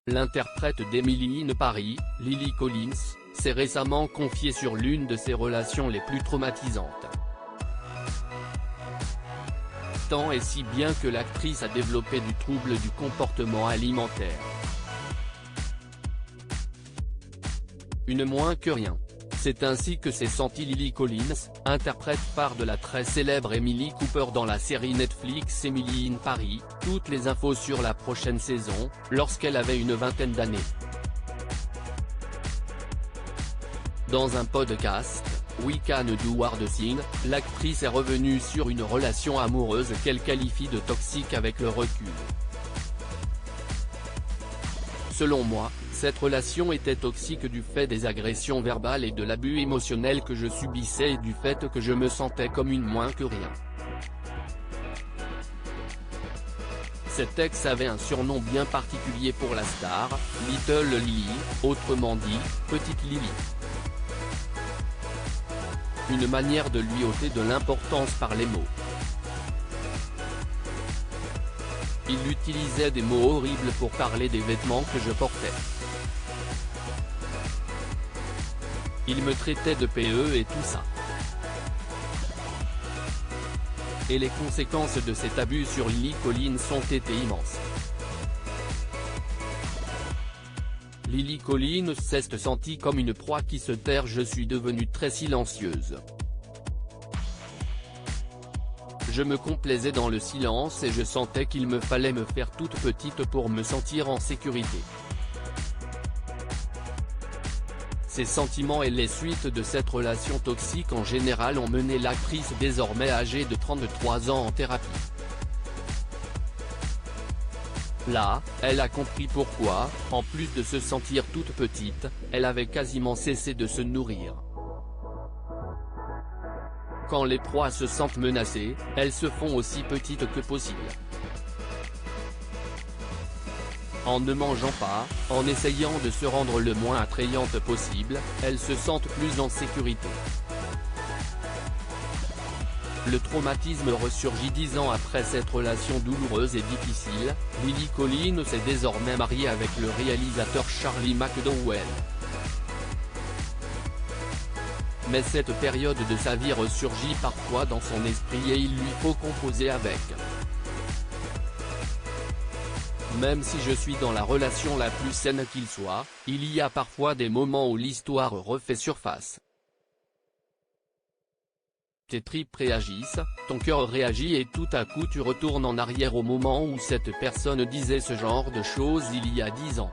L'interprète d'Emily in Paris, Lily Collins, s'est récemment confiée sur l'une de ses relations les plus traumatisantes. Tant et si bien que l'actrice a développé du trouble du comportement alimentaire. Une moins que rien. C'est ainsi que s'est sentie Lily Collins, interprète phare de la très célèbre Emily Cooper dans la série Netflix Emily in Paris. Toutes les infos sur la prochaine saison, lorsqu'elle avait une vingtaine d'années. Dans un podcast, We Can Do Hard Things, l'actrice est revenue sur une relation amoureuse qu'elle qualifie de toxique avec le recul. Selon moi, cette relation était toxique du fait des agressions verbales et de l'abus émotionnel que je subissais et du fait que je me sentais comme une moins que rien. Cet ex avait un surnom bien particulier pour la star, Little Lily, autrement dit, Petite Lily. Une manière de lui ôter de l'importance par les mots. Il utilisait des mots horribles pour parler des vêtements que je portais. Il me traitait de PE et tout ça. Et les conséquences de cet abus sur Lily Collins ont été immenses. Lily Collins s'est sentie comme une proie qui se terre. Je suis devenue très silencieuse. Je me complaisais dans le silence et je sentais qu'il me fallait me faire toute petite pour me sentir en sécurité. Ces sentiments et les suites de cette relation toxique en général ont mené l'actrice désormais âgée de 33 ans en thérapie. Là, elle a compris pourquoi, en plus de se sentir toute petite, elle avait quasiment cessé de se nourrir. Quand les proies se sentent menacées, elles se font aussi petites que possible. En ne mangeant pas, en essayant de se rendre le moins attrayante possible, elles se sentent plus en sécurité. Le traumatisme ressurgit 10 ans après cette relation douloureuse et difficile. Lily Collins est désormais mariée avec le réalisateur Charlie McDowell. Mais cette période de sa vie ressurgit parfois dans son esprit et il lui faut composer avec. Même si je suis dans la relation la plus saine qu'il soit, il y a parfois des moments où l'histoire refait surface. Tes tripes réagissent, ton cœur réagit et tout à coup tu retournes en arrière au moment où cette personne disait ce genre de choses il y a 10 ans.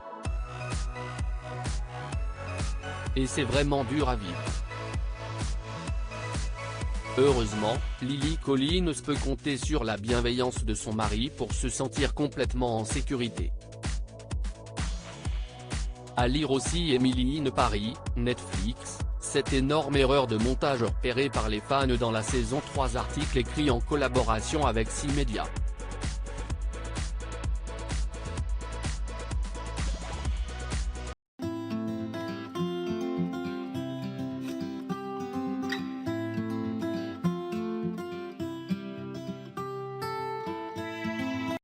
Et c'est vraiment dur à vivre. Heureusement, Lily Collins peut compter sur la bienveillance de son mari pour se sentir complètement en sécurité. À lire aussi Emily in Paris, Netflix, cette énorme erreur de montage repérée par les fans dans la saison 3. Article écrit en collaboration avec 6 médias.